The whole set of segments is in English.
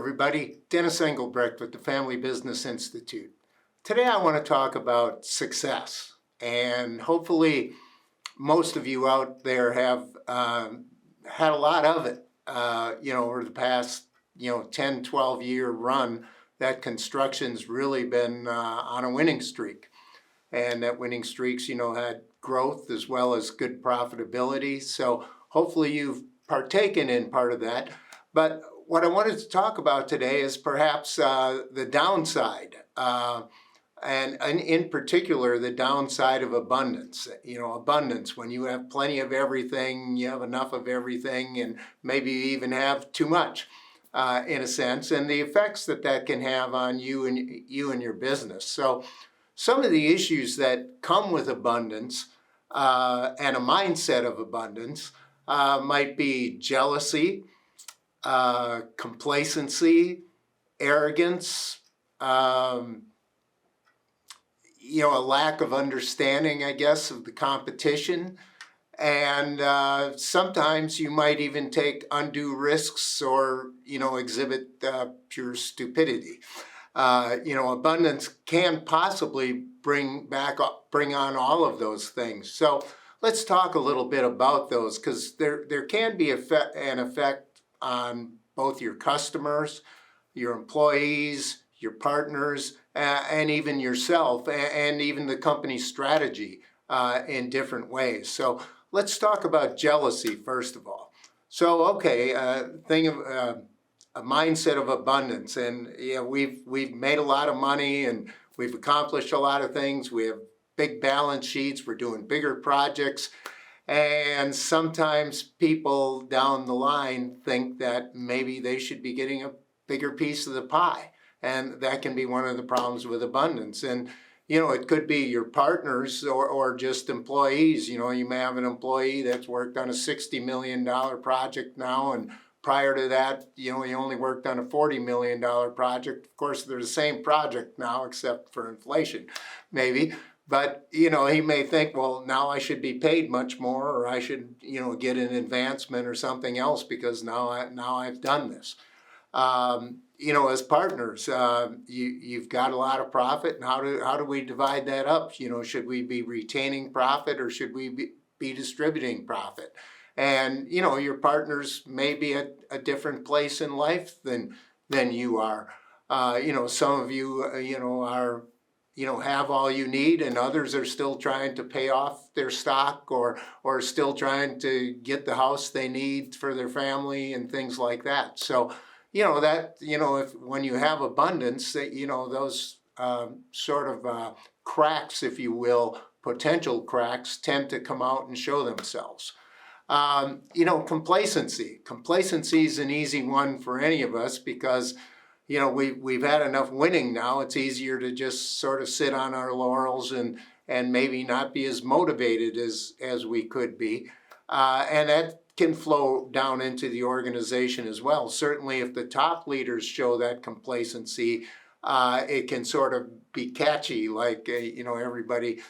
everybody. Dennis Engelbrecht with the Family Business Institute. Today I want to talk about success, and hopefully most of you out there have had a lot of it, over the past, 10, 12-year run that construction's really been on a winning streak. And that winning streaks, had growth as well as good profitability. So hopefully you've partaken in part of that. But what I wanted to talk about today is perhaps the downside, and in particular, the downside of abundance. Abundance, when you have plenty of everything, you have enough of everything, and maybe you even have too much, in a sense, and the effects that can have on you and your business. So some of the issues that come with abundance and a mindset of abundance might be jealousy, complacency, arrogance, a lack of understanding, I guess, of the competition. And sometimes you might even take undue risks or, exhibit pure stupidity. Abundance can possibly bring on all of those things. So let's talk a little bit about those, because there can be an effect on both your customers, your employees, your partners, and even yourself, and even the company's strategy in different ways. So let's talk about jealousy first of all. So, thing of a mindset of abundance, and we've made a lot of money and we've accomplished a lot of things. We have big balance sheets. We're doing bigger projects. And sometimes people down the line think that maybe they should be getting a bigger piece of the pie. And that can be one of the problems with abundance. And, it could be your partners or just employees. You may have an employee that's worked on a $60 million project now, and prior to that, he only worked on a $40 million project. Of course, they're the same project now, except for inflation, maybe. But, he may think, well, now I should be paid much more, or I should, get an advancement or something else because now I've done this. As partners, you've got a lot of profit, and how do we divide that up? Should we be retaining profit, or should we be distributing profit? And, your partners may be at a different place in life than you are. Some of you, are have all you need, and others are still trying to pay off their stock or still trying to get the house they need for their family and things like that. So, when you have abundance, those sort of cracks, if you will, potential cracks tend to come out and show themselves. Complacency. Complacency is an easy one for any of us because we've had enough winning now. It's easier to just sort of sit on our laurels and maybe not be as motivated as we could be. And that can flow down into the organization as well. Certainly if the top leaders show that complacency, it can sort of be catchy, like, everybody,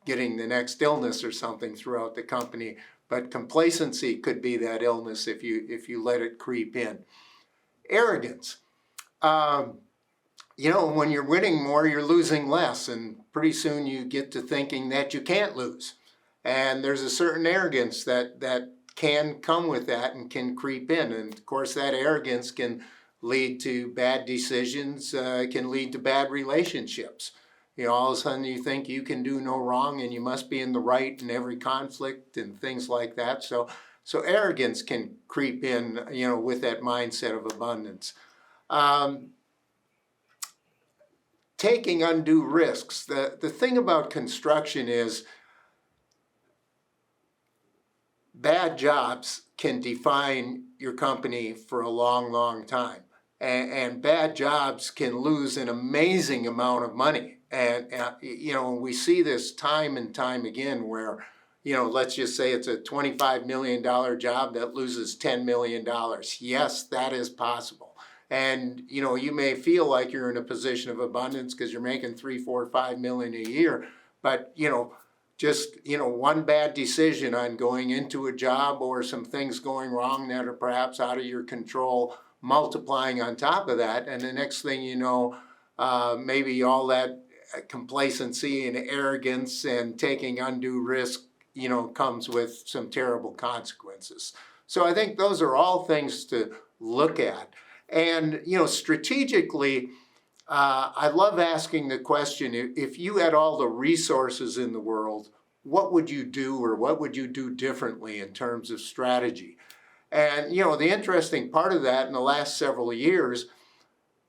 getting the next illness or something throughout the company. But complacency could be that illness if you let it creep in. Arrogance. When you're winning more, you're losing less, and pretty soon you get to thinking that you can't lose. And there's a certain arrogance that can come with that and can creep in. And of course, that arrogance can lead to bad decisions, can lead to bad relationships. All of a sudden you think you can do no wrong and you must be in the right in every conflict and things like that. So arrogance can creep in, with that mindset of abundance. Taking undue risks. The thing about construction is bad jobs can define your company for a long, long time. And bad jobs can lose an amazing amount of money. And, we see this time and time again where, let's just say it's a $25 million job that loses $10 million. Yes, that is possible. And, you may feel like you're in a position of abundance because you're making $3, $4, $5 million a year. But, just, one bad decision on going into a job or some things going wrong that are perhaps out of your control multiplying on top of that. And the next thing you know, maybe all that complacency and arrogance and taking undue risk, comes with some terrible consequences. So I think those are all things to look at. And, strategically, I love asking the question, if you had all the resources in the world, what would you do, or what would you do differently in terms of strategy? And, the interesting part of that in the last several years,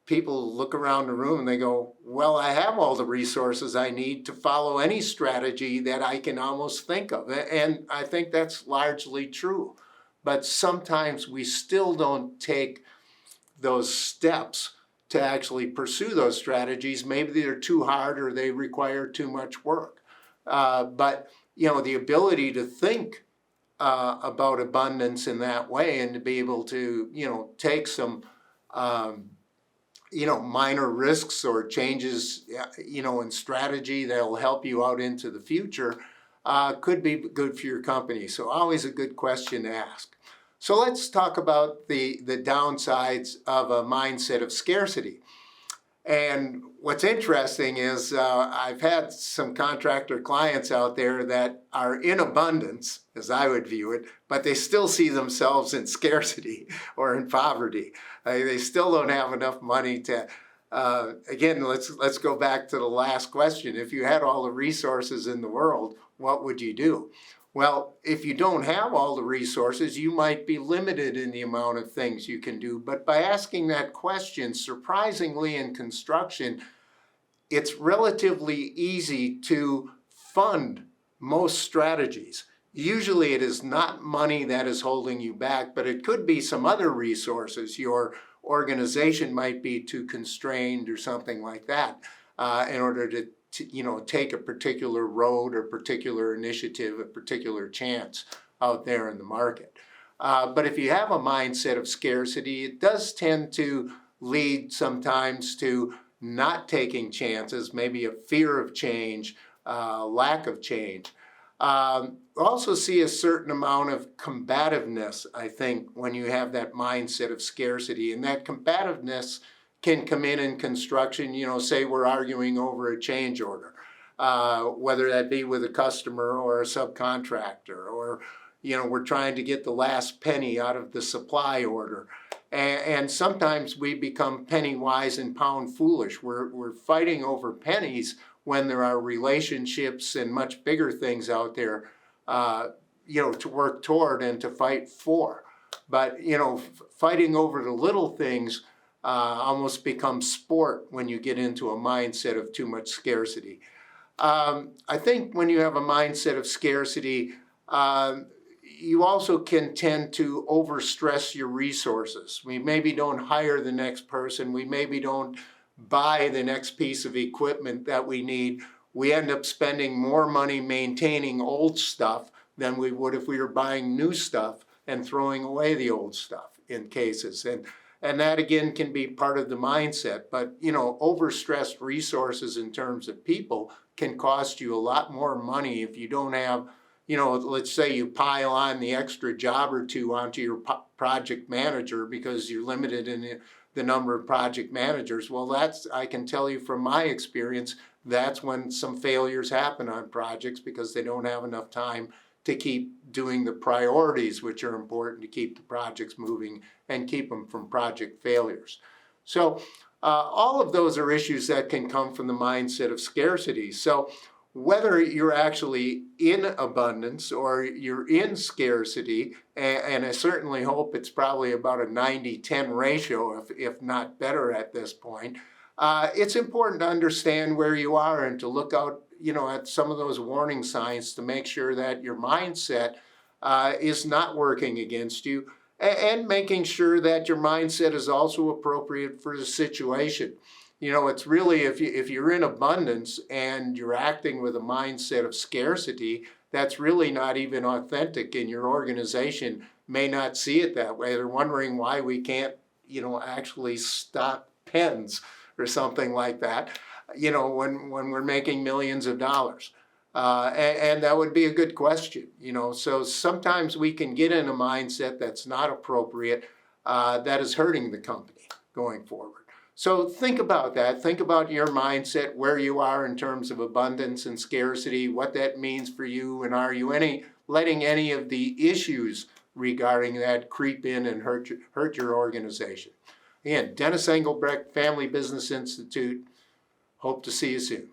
people look around the room and they go, well, I have all the resources I need to follow any strategy that I can almost think of. And I think that's largely true. But sometimes we still don't take those steps to actually pursue those strategies. Maybe they're too hard or they require too much work. But the ability to think about abundance in that way, and to be able to take some minor risks or changes in strategy that'll help you out into the future, could be good for your company. So always a good question to ask. So let's talk about the downsides of a mindset of scarcity. And what's interesting is I've had some contractor clients out there that are in abundance, as I would view it, but they still see themselves in scarcity or in poverty. They still don't have enough money to, again, let's go back to the last question. If you had all the resources in the world, what would you do? Well, if you don't have all the resources, you might be limited in the amount of things you can do. But by asking that question, surprisingly in construction, it's relatively easy to fund most strategies. Usually it is not money that is holding you back, but it could be some other resources. Your organization might be too constrained or something like that in order to take a particular road or particular initiative, a particular chance out there in the market. But if you have a mindset of scarcity, it does tend to lead sometimes to not taking chances, maybe a fear of change, lack of change. Also see a certain amount of combativeness, I think, when you have that mindset of scarcity. And that combativeness can come in construction, say we're arguing over a change order, whether that be with a customer or a subcontractor, or, we're trying to get the last penny out of the supply order. And sometimes we become penny wise and pound foolish. We're fighting over pennies when there are relationships and much bigger things out there, to work toward and to fight for. But, fighting over the little things almost becomes sport when you get into a mindset of too much scarcity. I think when you have a mindset of scarcity, you also can tend to overstress your resources. We maybe don't hire the next person. We maybe don't buy the next piece of equipment that we need. We end up spending more money maintaining old stuff than we would if we were buying new stuff and throwing away the old stuff in cases. And that, again, can be part of the mindset. But, overstressed resources in terms of people can cost you a lot more money if you don't have, let's say you pile on the extra job or two onto your project manager because you're limited in the number of project managers. Well, I can tell you from my experience, that's when some failures happen on projects because they don't have enough time to keep doing the priorities, which are important to keep the projects moving and keep them from project failures. So all of those are issues that can come from the mindset of scarcity. So whether you're actually in abundance or you're in scarcity, and I certainly hope it's probably about a 90-10 ratio, if not better at this point, it's important to understand where you are and to look out at some of those warning signs to make sure that your mindset is not working against you, and making sure that your mindset is also appropriate for the situation. It's really, if you're in abundance and you're acting with a mindset of scarcity, that's really not even authentic, and your organization may not see it that way. They're wondering why we can't, actually stock pens or something like that, when we're making millions of dollars. And that would be a good question, So sometimes we can get in a mindset that's not appropriate. that is hurting the company going forward. So think about that. Think about your mindset, where you are in terms of abundance and scarcity, what that means for you, and are you letting any of the issues regarding that creep in and hurt your organization. Again, Dennis Engelbrecht, Family Business Institute. Hope to see you soon.